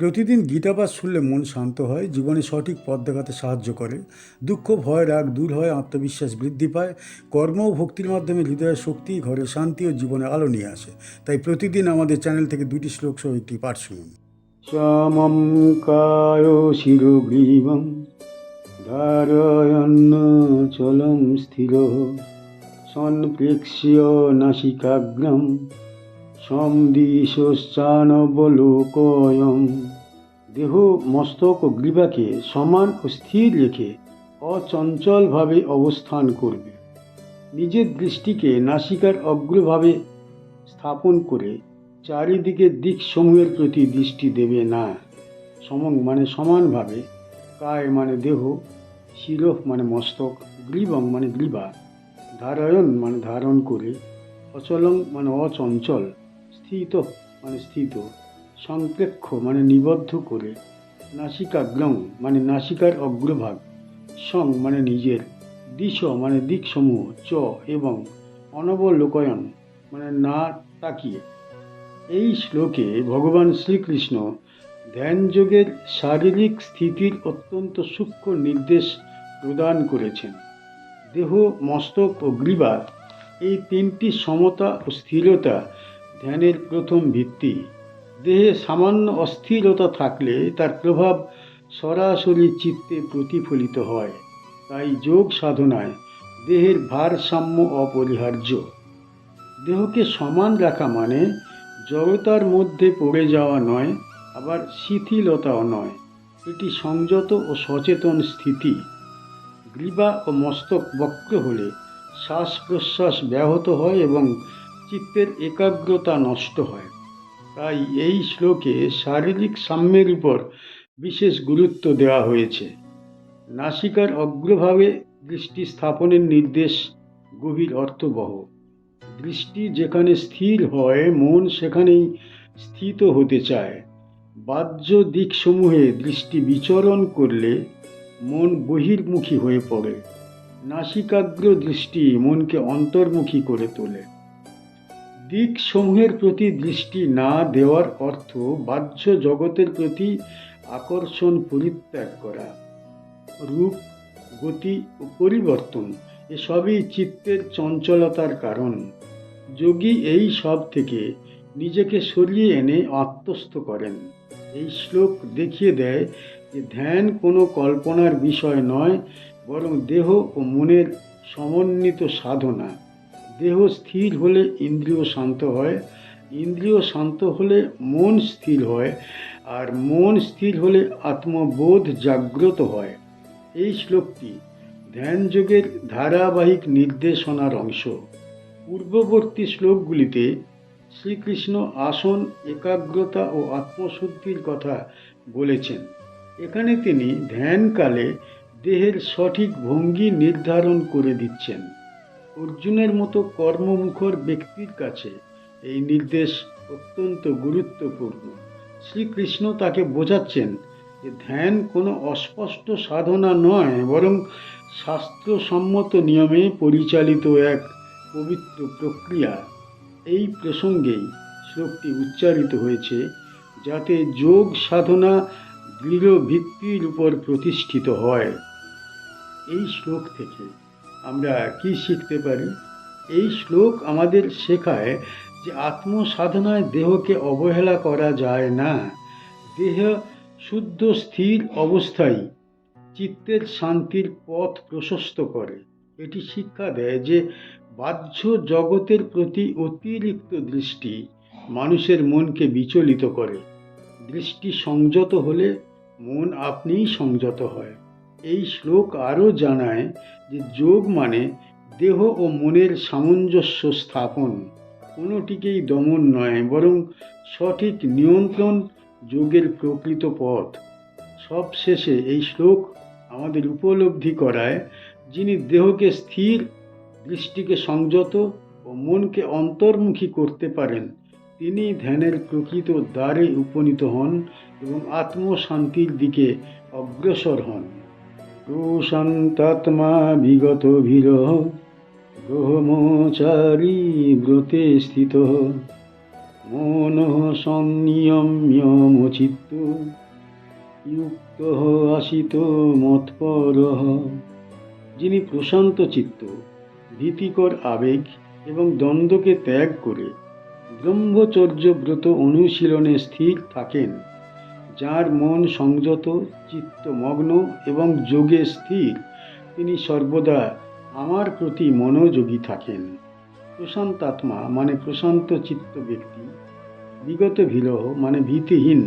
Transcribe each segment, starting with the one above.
প্রতিদিন গীতাপাঠ শুনলে মন শান্ত হয়, জীবনে সঠিক পথ দেখাতে সাহায্য করে। দুঃখ, ভয়, রাগ দূর হয়, আত্মবিশ্বাস বৃদ্ধি পায়। কর্ম ও ভক্তির মাধ্যমে হৃদয়ের শক্তি, ঘরে শান্তি ও জীবনে আলো নিয়ে আসে। তাই প্রতিদিন আমাদের চ্যানেল থেকে 2টি শ্লোক সহ একটি পাঠ শুনুন। শ্যামম কায় শিরোগ্রীবম ধারয়ন্ন চলম স্থির সম্প্রেক্ষ্য নাসিকাগ্রম সমদিশশ্চানবলোকয়ম। দেহ, মস্তক ও গ্রীবাকে সমান ও স্থির রেখে অচঞ্চলভাবে অবস্থান করবে। নিজের দৃষ্টিকে নাসিকার অগ্রভাবে স্থাপন করে চারিদিকের দিকসমূহের প্রতি দৃষ্টি দেবে না। মানে সমানভাবে। কায় মানে দেহ, শিরঃ মানে মস্তক, গ্রীবং মানে গ্রীবা, ধারয়ন মানে ধারণ করে, অচলং মানে অচঞ্চল, স্থিত মানে স্থিত, সংপ্রেক্ষ মানে নিবদ্ধ করে, নাসিকাগ্রং মানে নাসিকার অগ্রভাগ, সং মানে নিজের, দিশ মানে দিকসমূহ, চ এবং অনবলোকয়ন মানে না তাকিয়ে। এই শ্লোকে ভগবান শ্রীকৃষ্ণ ধ্যানযোগের শারীরিক স্থিতির অত্যন্ত সূক্ষ্ম নির্দেশ প্রদান করেছেন। দেহ, মস্তক ও গ্রীবা এই তিনটি সমতা ও স্থিরতা ধ্যানের প্রথম ভিত্তি। দেহে সামান্য অস্থিরতা থাকলে তার প্রভাব সরাসরি চিত্তে প্রতিফলিত হয়। তাই যোগ সাধনায় দেহের ভারসাম্য অপরিহার্য। দেহকে সমান রাখা মানে জড়তার মধ্যে পড়ে যাওয়া নয়, আবার শিথিলতাও নয়। এটি সংযত ও সচেতন স্থিতি। গ্রীবা ও মস্তক বক্র হলে শ্বাস প্রশ্বাস ব্যাহত হয় এবং চিত্তের একাগ্রতা নষ্ট হয়। তাই এই শ্লোকে শারীরিক সাম্যের উপর বিশেষ গুরুত্ব দেওয়া হয়েছে। নাসিকার অগ্রভাগে দৃষ্টি স্থাপনের নির্দেশ গভীর অর্থবহ। দৃষ্টি যেখানে স্থির হয়, মন সেখানেই স্থিত হতে চায়। বাহ্য দিকসমূহে দৃষ্টি বিচরণ করলে মন বহির্মুখী হয়ে পড়ে। নাসিকাগ্র দৃষ্টি মনকে অন্তর্মুখী করে তোলে। দিকসমূহের প্রতি দৃষ্টি না দেওয়ার অর্থ বাহ্য জগতের প্রতি আকর্ষণ পরিত্যাগ করা। রূপ, গতি ও পরিবর্তন এসবই চিত্তের চঞ্চলতার কারণ। যোগী এই সব থেকে নিজেকে সরিয়ে এনে আত্মস্থ করেন। এই শ্লোক দেখিয়ে দেয় যে ধ্যান কোনো কল্পনার বিষয় নয়, বরং দেহ ও মনের সমন্বিত সাধনা। দেহ স্থির হলে ইন্দ্রিয় শান্ত হয়, ইন্দ্রিয় শান্ত হলে মন স্থির হয়, আর মন স্থির হলে আত্মবোধ জাগ্রত হয়। এই শ্লোকটি ধ্যানযোগের ধারাবাহিক নির্দেশনার অংশ। পূর্ববর্তী শ্লোকগুলিতে শ্রীকৃষ্ণ আসন, একাগ্রতা ও আত্মশুদ্ধির কথা বলেছেন। এখানে তিনি ধ্যানকালে দেহের সঠিক ভঙ্গি নির্ধারণ করে দিচ্ছেন। অর্জুনের মতো কর্মমুখর ব্যক্তির কাছে এই নির্দেশ অত্যন্ত গুরুত্বপূর্ণ। শ্রীকৃষ্ণ তাকে বোঝাচ্ছেন যে ধ্যান কোনো অস্পষ্ট সাধনা নয়, বরং শাস্ত্রসম্মত নিয়মে পরিচালিত এক পবিত্র প্রক্রিয়া। এই প্রসঙ্গেই শ্লোকটি উচ্চারিত হয়েছে, যাতে যোগ সাধনা দৃঢ় ভিত্তির উপর প্রতিষ্ঠিত হয়। এই শ্লোক থেকে আমরা কি শিখতে পারি? এই শ্লোক আমাদের শেখায় যে আত্মসাধনায় দেহকে অবহেলা করা যায় না। দেহ শুদ্ধ স্থির অবস্থায় চিত্তের শান্তির পথ প্রশস্ত করে। এটি শিক্ষা দেয় যে বাহ্য জগতের প্রতি অতিরিক্ত দৃষ্টি মানুষের মনকে বিচলিত করে। দৃষ্টি সংযত হলে মন আপনিই সংযত হয়। এই শ্লোক আরও জানায় যে যোগ মানে দেহ ও মনের সামঞ্জস্য স্থাপন। কোনোটিকেই দমন নয়, বরং সঠিক নিয়ন্ত্রণ যোগের প্রকৃত পথ। সবশেষে এই শ্লোক আমাদের উপলব্ধি করায়, যিনি দেহকে স্থির, দৃষ্টিকে সংযত ও মনকে অন্তর্মুখী করতে পারেন, তিনি ধ্যানের প্রকৃত দ্বারে উপনীত হন এবং আত্মশান্তির দিকে অগ্রসর হন। প্রশান্তাত্মা বিগত বিরহ ব্রহ্মচারী ব্রতে স্থিত মনঃ সংনিয়ম্যমচিত্ত ইউক্তঃ আসিত মৎপরঃ। যিনি প্রশান্ত চিত্ত, ভীতিকর আবেগ এবং দ্বন্দ্বকে ত্যাগ করে ব্রহ্মচর্য ব্রত অনুশীলনে স্থির থাকেন, যার মন সংযত, চিত্তমগ্ন এবং যোগে স্থির, তিনি সর্বদা আমার প্রতি মনোযোগী থাকেন। প্রশান্তাত্মা মানে প্রশান্ত চিত্ত ব্যক্তি, বিগত বিরহ মানে ভীতিহীন,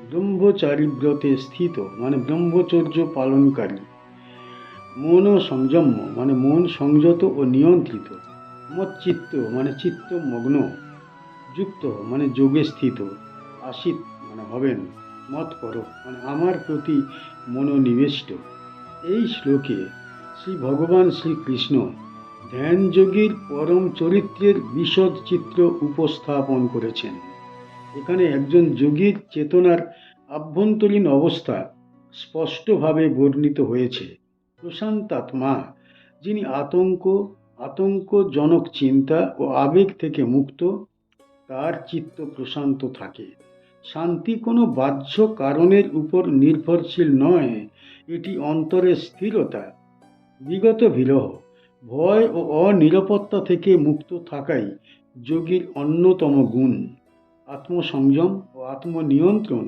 ব্রহ্মচারীব্রতে স্থিত মানে ব্রহ্মচর্য পালনকারী, মন সংযম্য মানে মন সংযত ও নিয়ন্ত্রিত, মচ্চিত্ত মানে চিত্তমগ্ন, যুক্ত মানে যোগে স্থিত, আসিত মানে হবেন, মৎপর মানে আমার প্রতি মনোনিবেষ্ট। এই শ্লোকে শ্রী ভগবান শ্রীকৃষ্ণ ধ্যানযোগীর পরম চরিত্রের বিশদ চিত্র উপস্থাপন করেছেন। এখানে একজন যোগীর চেতনার আভ্যন্তরীণ অবস্থা স্পষ্টভাবে বর্ণিত হয়েছে। প্রশান্তাত্মা, যিনি আতঙ্কজনক চিন্তা ও আবেগ থেকে মুক্ত, তার চিত্ত প্রশান্ত থাকে। শান্তি কোনো বাহ্য কারণের উপর নির্ভরশীল নয়, এটি অন্তরের স্থিরতা। বিগত বিরহ, ভয় ও অনিরাপত্তা থেকে মুক্ত থাকাই যোগীর অন্যতম গুণ। আত্মসংযম ও আত্মনিয়ন্ত্রণ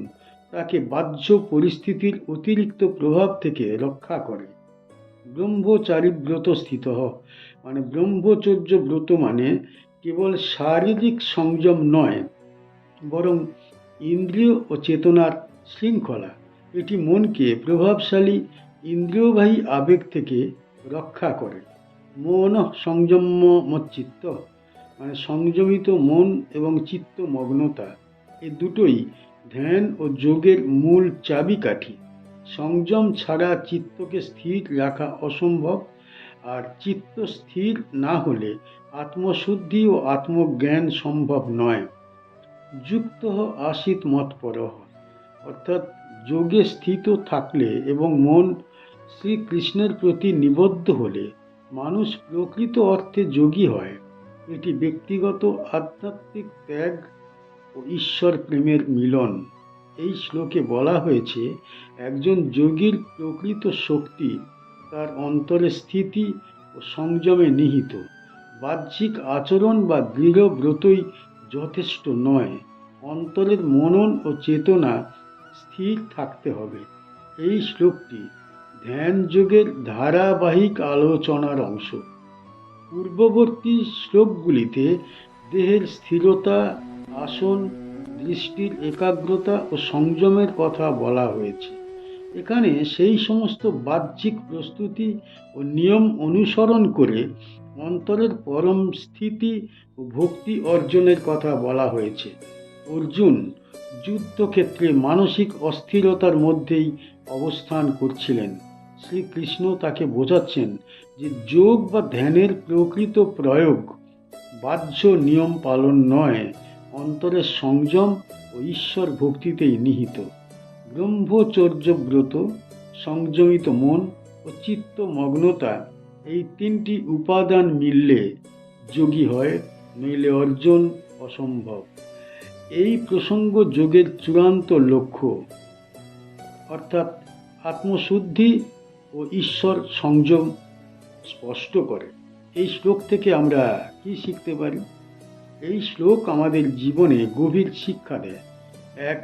তাকে বাহ্য পরিস্থিতির অতিরিক্ত প্রভাব থেকে রক্ষা করে। ব্রহ্মচারী ব্রত স্থিত মানে ব্রহ্মচর্য ব্রত মানে কেবল শারীরিক সংযম নয়, বরং ইন্দ্রিয় ও চেতনার শৃঙ্খলা। এটি মনকে প্রভাবশালী ইন্দ্রিয়বাহী আবেগ থেকে রক্ষা করে। মন সংযম মচ্চিত্ত মানে সংযমিত মন এবং চিত্তমগ্নতা, এই দুটোই ধ্যান ও যোগের মূল চাবিকাঠি। সংযম ছাড়া চিত্তকে স্থির রাখা অসম্ভব, আর চিত্ত স্থির না হলে আত্মশুদ্ধি ও আত্মজ্ঞান সম্ভব নয়। যুক্ত আসিত মৎপর অর্থাৎ যোগে স্থিত থাকলে এবং মন শ্রীকৃষ্ণের প্রতি নিবদ্ধ হলে মানুষ প্রকৃত অর্থে যোগী হয়। এটি ব্যক্তিগত আধ্যাত্মিক ত্যাগ ও ঈশ্বর প্রেমের মিলন। এই শ্লোকে বলা হয়েছে একজন যোগীর প্রকৃত শক্তি তার অন্তরে স্থিতি ও সংযমে নিহিত। বাহ্যিক আচরণ বা দৃঢ় ব্রতই যথেষ্ট নয়, অন্তরের মনন ও চেতনা স্থির থাকতে হবে। এই শ্লোকটি ধ্যান যোগের ধারাবাহিক আলোচনার অংশ। পূর্ববর্তী শ্লোকগুলিতে দেহের স্থিরতা, আসন, দৃষ্টির একাগ্রতা ও সংযমের কথা বলা হয়েছে। এখানে সেই সমস্ত বাহ্যিক প্রস্তুতি ও নিয়ম অনুসরণ করে অন্তরের পরম স্থিতি ও ভক্তি অর্জনের কথা বলা হয়েছে। অর্জুন যুদ্ধক্ষেত্রে মানসিক অস্থিরতার মধ্যেই অবস্থান করছিলেন। শ্রীকৃষ্ণ তাকে বোঝাচ্ছেন যে যোগ বা ধ্যানের প্রকৃত প্রয়োগ বাহ্য নিয়ম পালন নয়, অন্তরের সংযম ও ঈশ্বর ভক্তিতেই নিহিত। ব্রহ্মচর্য ব্রত, সংযমিত মন ও চিত্তমগ্নতা, এই তিনটি উপাদান মিললে যোগী হয়, নইলে অর্জন অসম্ভব। এই প্রসঙ্গ যোগের চূড়ান্ত লক্ষ্য অর্থাৎ আত্মশুদ্ধি ও ঈশ্বর সংযম স্পষ্ট করে। এই শ্লোক থেকে আমরা কি শিখতে পারি? এই শ্লোক আমাদের জীবনে গভীর শিক্ষা দেয়। এক,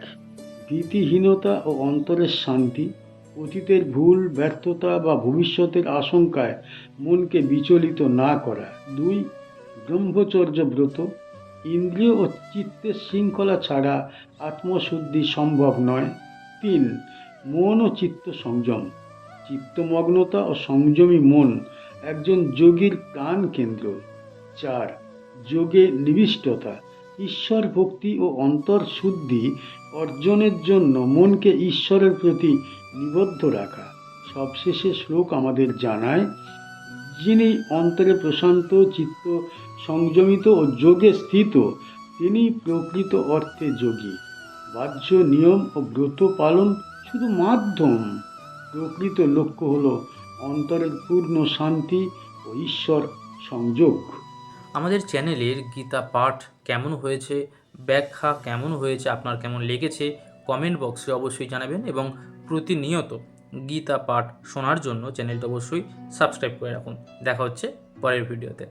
ভীতিহীনতা ও অন্তরের শান্তি, অতীতের ভুল, ব্যর্থতা বা ভবিষ্যতের আশঙ্কায় মনকে বিচলিত না করা। দুই, ব্রহ্মচর্য ব্রত, ইন্দ্রিয় ও চিত্তের শৃঙ্খলা ছাড়া আত্মশুদ্ধি সম্ভব নয়। তিন, মন ও চিত্ত সংযম, চিত্তমগ্নতা ও সংযমী মন একজন যোগীর প্রাণ কেন্দ্র। চার, যোগে নিবিষ্টতা, ঈশ্বর ভক্তি ও অন্তর শুদ্ধি অর্জনের জন্য মনকে ঈশ্বরের প্রতি নিবদ্ধ রাখা। সবশেষে শ্লোক আমাদের জানায়, যিনি অন্তরে প্রশান্ত, চিত্ত সংযমিত ও যোগে স্থিত, তিনি প্রকৃত অর্থে যোগী। বাহ্য নিয়ম ও ব্রত পালন শুধু মাধ্যম, প্রকৃত লক্ষ্য হল অন্তরের পূর্ণ শান্তি ও ঈশ্বর সংযোগ। আমাদের চ্যানেলের গীতা পাঠ কেমন হয়েছে ব্যাখ্যা কেমন হয়েছে, আপনার কেমন লেগেছে কমেন্ট বক্সে অবশ্যই জানাবেন, এবং প্রতিনিয়ত গীতা পাঠ শোনার জন্য চ্যানেলটা অবশ্যই সাবস্ক্রাইব করে রাখুন। দেখা হচ্ছে পরের ভিডিওতে।